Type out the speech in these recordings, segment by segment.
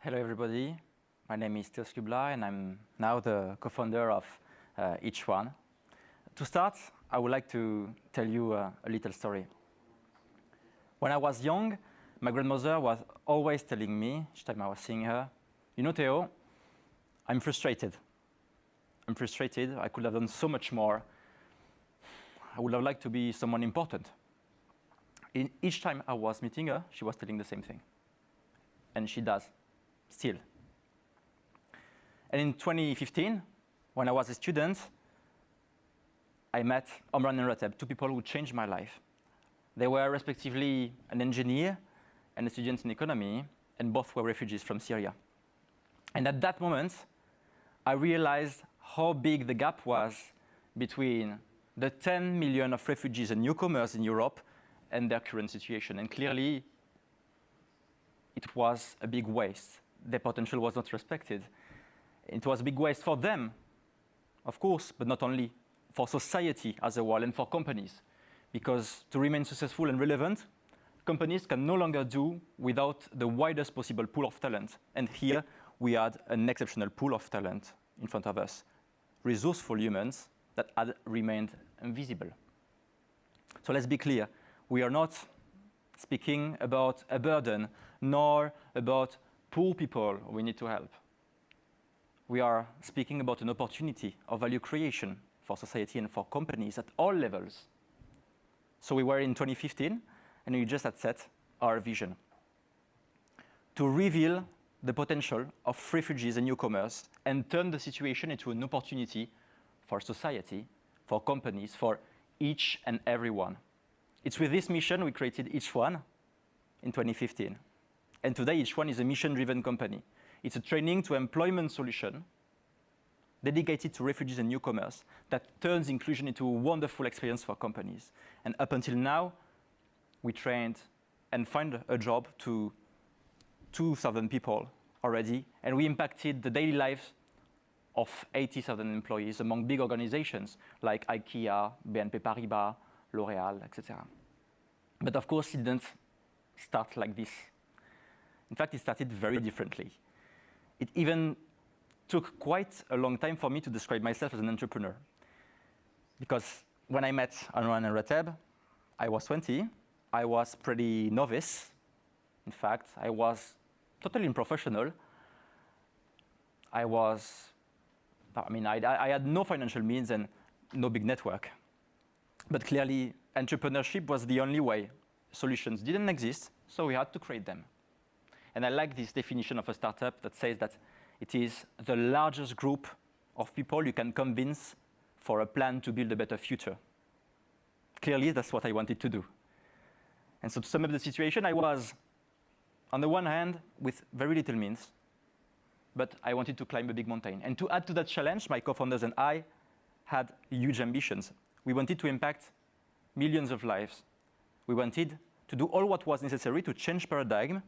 Hello everybody, my name is Théo Scubla and I'm now the co-founder of each one. To start, I would like to tell you a little story. When I was young, my grandmother was always telling me, each time I was seeing her, you know Théo, I'm frustrated. I'm frustrated, I could have done so much more. I would have liked to be someone important. Each time I was meeting her, she was telling the same thing. And she does, still. And in 2015, when I was a student, I met Omran and Rateb, two people who changed my life. They were respectively an engineer and a student in economy, and both were refugees from Syria. And at that moment, I realized how big the gap was between the 10 million of refugees and newcomers in Europe and their current situation. And clearly, it was a big waste. Their potential was not respected. It was a big waste for them, of course, but not only, for society as a whole and for companies. Because to remain successful and relevant, companies can no longer do without the widest possible pool of talent. And here, we had an exceptional pool of talent in front of us. Resourceful humans that had remained invisible. So let's be clear. We are not speaking about a burden, nor about poor people we need to help. We are speaking about an opportunity of value creation for society and for companies at all levels. So we were in 2015, and we just had set our vision to reveal the potential of refugees and newcomers and turn the situation into an opportunity for society, for companies, for each and everyone. It's with this mission we created each one in 2015. And today, each one is a mission-driven company. It's a training to employment solution dedicated to refugees and newcomers that turns inclusion into a wonderful experience for companies. And up until now, we trained and find a job to 2,000 people already, and we impacted the daily lives of 80,000 employees among big organizations like IKEA, BNP Paribas, L'Oréal, etc. But of course, it didn't start like this. In fact, it started very differently. It even took quite a long time for me to describe myself as an entrepreneur. Because when I met Omran and Rateb, I was 20. I was pretty novice. In fact, I was totally unprofessional. I had no financial means and no big network. But clearly, entrepreneurship was the only way. Solutions didn't exist, so we had to create them. And I like this definition of a startup that says that it is the largest group of people you can convince for a plan to build a better future. Clearly, that's what I wanted to do. And so to sum up the situation, I was, on the one hand, with very little means, but I wanted to climb a big mountain. And to add to that challenge, my co-founders and I had huge ambitions. We wanted to impact millions of lives. We wanted to do all what was necessary to change paradigm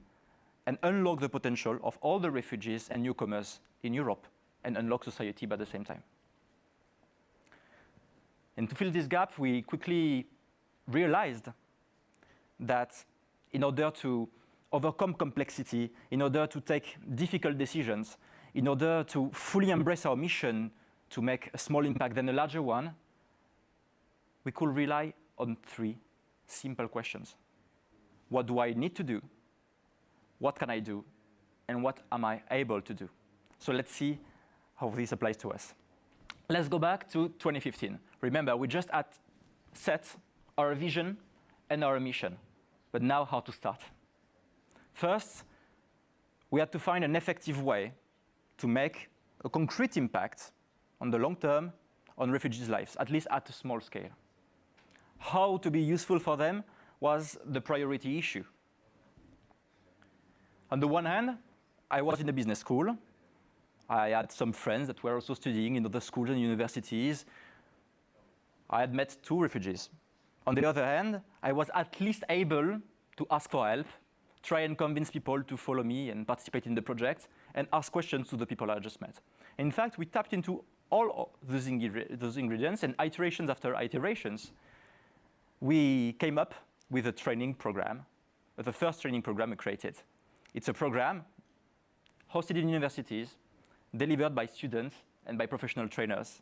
and unlock the potential of all the refugees and newcomers in Europe and unlock society by the same time. And to fill this gap, we quickly realized that in order to overcome complexity, in order to take difficult decisions, in order to fully embrace our mission to make a small impact than a larger one, we could rely on three simple questions. What do I need to do? What can I do? And what am I able to do? So let's see how this applies to us. Let's go back to 2015. Remember, we just had set our vision and our mission. But now how to start? First, we had to find an effective way to make a concrete impact on the long term on refugees' lives, at least at a small scale. How to be useful for them was the priority issue. On the one hand, I was in a business school. I had some friends that were also studying in other schools and universities. I had met 2 refugees. On the other hand, I was at least able to ask for help, try and convince people to follow me and participate in the project, and ask questions to the people I just met. In fact, we tapped into all those ingredients, and iterations after iterations, we came up with a training program, the first training program we created. It's a program hosted in universities, delivered by students and by professional trainers,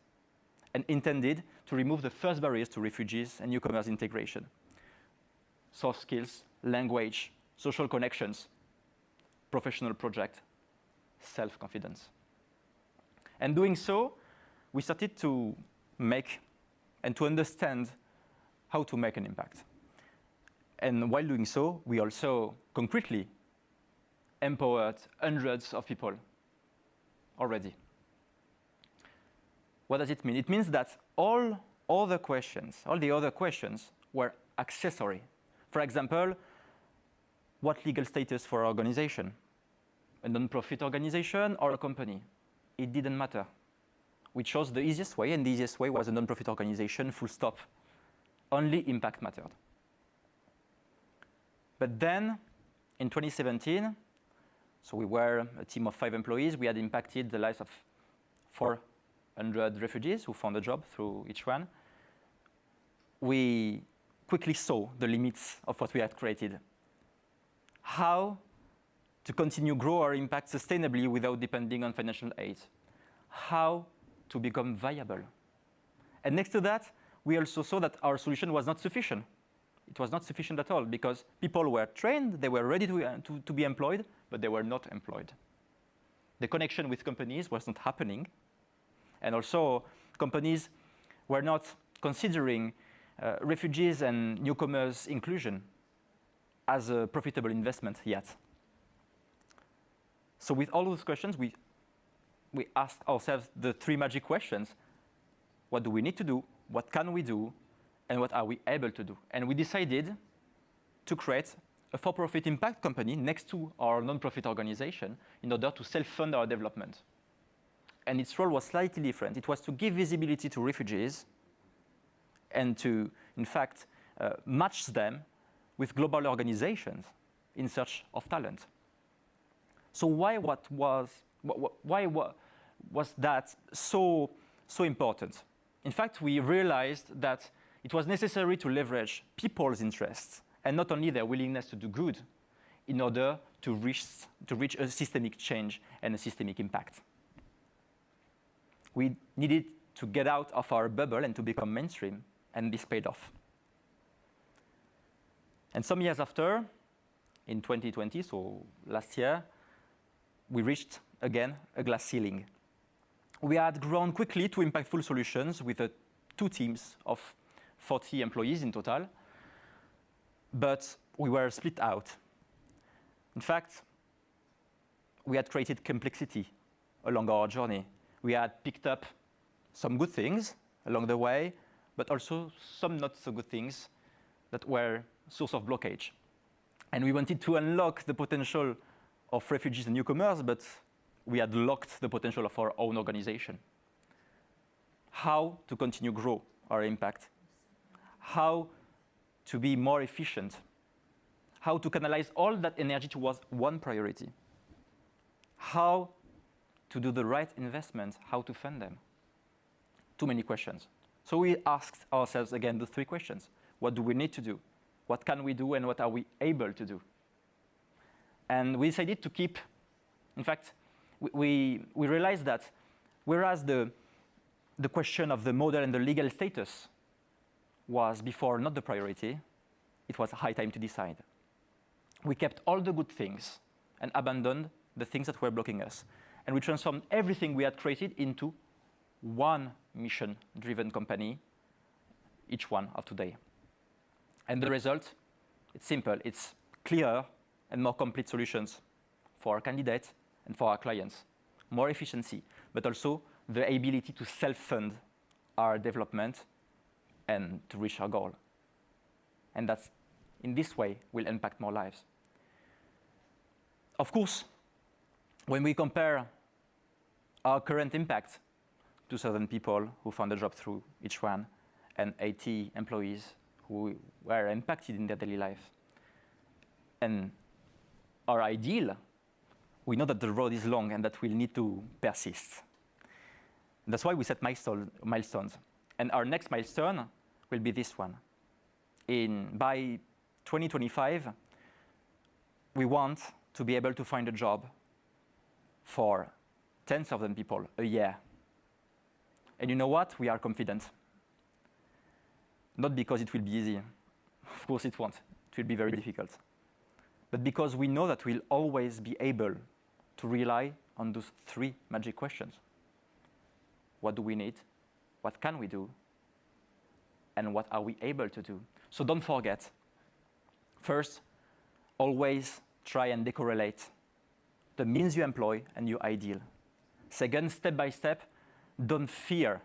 and intended to remove the first barriers to refugees and newcomers integration. Soft skills, language, social connections, professional project, self-confidence. And doing so, we started to make and to understand how to make an impact. And while doing so, we also concretely empowered hundreds of people already. What does it mean? It means that all the other questions were accessory. For example, what legal status for our organization? A non-profit organization or a company? It didn't matter. We chose the easiest way, and the easiest way was a non-profit organization, full stop. Only impact mattered. But then, in 2017, so we were a team of 5 employees. We had impacted the lives of 400 refugees who found a job through each one. We quickly saw the limits of what we had created. How to continue grow our impact sustainably without depending on financial aid. How to become viable. And next to that, we also saw that our solution was not sufficient. It was not sufficient at all because people were trained, they were ready to be employed, but they were not employed. The connection with companies was not happening. And also, companies were not considering refugees and newcomers' inclusion as a profitable investment yet. So with all those questions, we asked ourselves the 3 magic questions. What do we need to do? What can we do? And what are we able to do? And we decided to create a for-profit impact company next to our non-profit organization in order to self-fund our development. And its role was slightly different. It was to give visibility to refugees and to, in fact, match them with global organizations in search of talent. So why was that so important? In fact, we realized that it was necessary to leverage people's interests and not only their willingness to do good in order to reach a systemic change and a systemic impact. We needed to get out of our bubble and to become mainstream, and this paid off. And some years after, in 2020, so last year, we reached, again, a glass ceiling. We had grown quickly to impactful solutions with 2 teams of 40 employees in total, but we were split out. In fact, we had created complexity along our journey. We had picked up some good things along the way, but also some not so good things that were source of blockage. And we wanted to unlock the potential of refugees and newcomers, but we had locked the potential of our own organization. How to continue grow our impact? How to be more efficient? How to canalize all that energy towards one priority? How to do the right investments? How to fund them? Too many questions. So we asked ourselves again the 3 questions. What do we need to do? What can we do, and what are we able to do? And we decided to keep, in fact, we realized that whereas the question of the model and the legal status was before not the priority, it was high time to decide. We kept all the good things and abandoned the things that were blocking us. And we transformed everything we had created into one mission-driven company, each one of today. And the result, it's simple. It's clearer and more complete solutions for our candidates and for our clients. More efficiency, but also the ability to self-fund our development and to reach our goal. And that's, in this way, will impact more lives. Of course, when we compare our current impact, 2,000 people who found a job through each one, and 80 employees who were impacted in their daily life, and our ideal, we know that the road is long and that we'll need to persist. And that's why we set milestones. And our next milestone will be this one. By 2025, we want to be able to find a job for tens of them people a year. And you know what? We are confident. Not because it will be easy. Of course it won't. It will be very difficult. But because we know that we'll always be able to rely on those three magic questions. What do we need? What can we do? And what are we able to do? So don't forget. First, always try and decorrelate the means you employ and your ideal. Second, step by step, don't fear.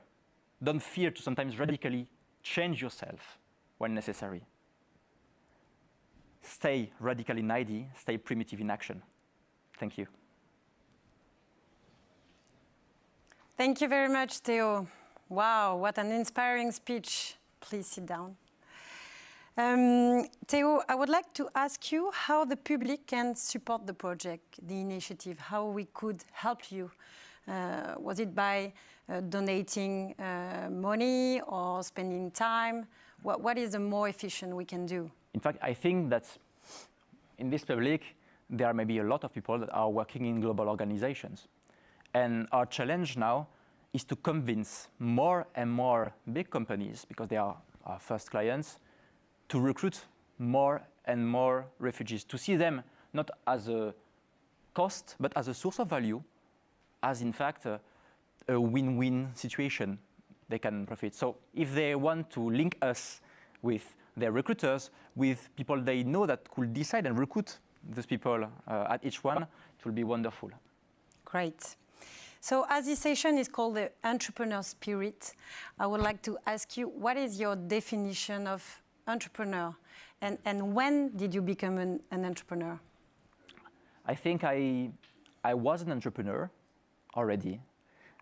Don't fear to sometimes radically change yourself when necessary. Stay radically needy, stay primitive in action. Thank you. Thank you very much, Théo. Wow, what an inspiring speech. Please sit down. Théo, I would like to ask you how the public can support the project, the initiative, how we could help you. Was it by donating money or spending time? What is the more efficient we can do? In fact, I think that in this public, there are maybe a lot of people that are working in global organizations. And our challenge now is to convince more and more big companies, because they are our first clients, to recruit more and more refugees, to see them not as a cost, but as a source of value, as in fact a win-win situation they can profit. So if they want to link us with their recruiters, with people they know that could decide and recruit those people at each one, it will be wonderful. Great. So as this session is called the entrepreneur spirit, I would like to ask you, what is your definition of entrepreneur? And when did you become an entrepreneur? I think I was an entrepreneur already,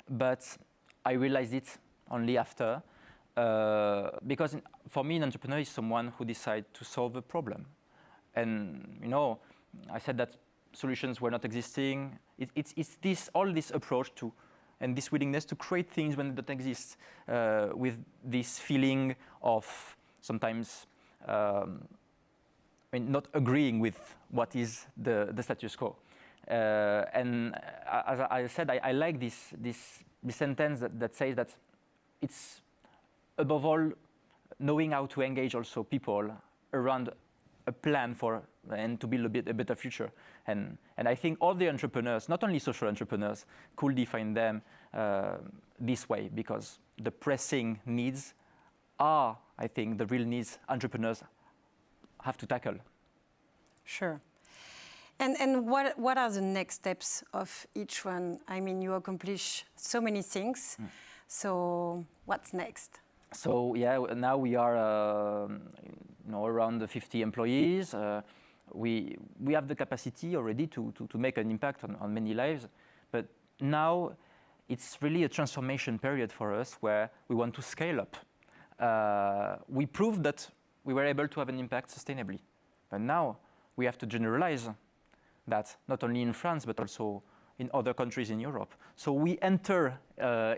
but I realized it only after, because for me, an entrepreneur is someone who decides to solve a problem. And you know, I said that solutions were not existing. It's all this approach to, and this willingness to create things when they don't exist, with this feeling of sometimes not agreeing with what is the status quo. And as I said, I like this sentence that says that it's above all knowing how to engage also people around a plan for and to build a better future. And I think all the entrepreneurs, not only social entrepreneurs, could define them this way, because the pressing needs are, I think, the real needs entrepreneurs have to tackle. Sure. And what are the next steps of each one? I mean, you accomplish so many things. So what's next? So yeah, now we are around 50 employees. We have the capacity already to make an impact on many lives, but now it's really a transformation period for us where we want to scale up. We proved that we were able to have an impact sustainably, but now we have to generalize that not only in France but also in other countries in Europe. So we enter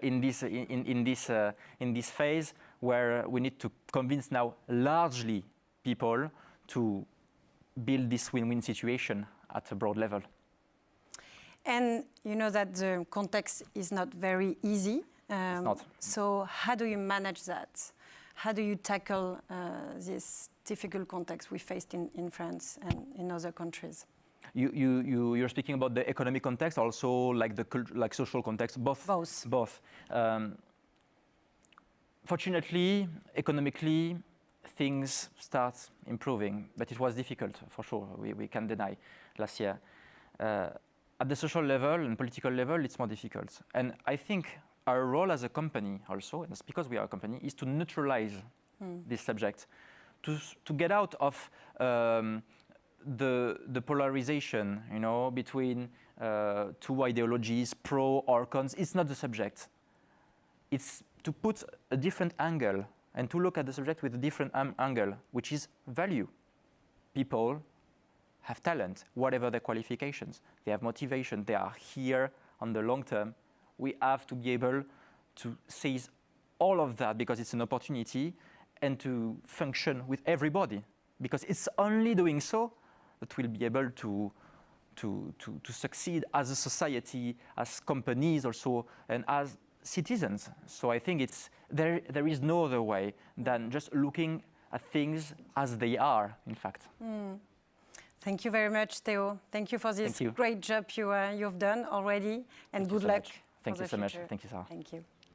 in this phase where we need to convince now largely people to build this win-win situation at a broad level. And you know that the context is not very easy. It's not. So how do you manage that? How do you tackle this difficult context we faced in France and in other countries? You're speaking about the economic context, also like the social context, both. Both. Fortunately, economically, things start improving, but it was difficult for sure. We can't deny last year. At the social level and political level, it's more difficult. And I think our role as a company also, and it's because we are a company, is to neutralize this subject, to get out of the polarization, between two ideologies, pro or cons. It's not the subject. It's to put a different angle and to look at the subject with a different angle, which is value. People have talent, whatever their qualifications. They have motivation. They are here on the long term. We have to be able to seize all of that because it's an opportunity, and to function with everybody, because it's only doing so that we'll be able to to succeed as a society, as companies also, and as citizens. So I think there is no other way than just looking at things as they are, in fact. Thank you very much, Théo. Thank you for this great job you've done already, and good luck. Thank you so much. Thank you, Sarah. Thank you.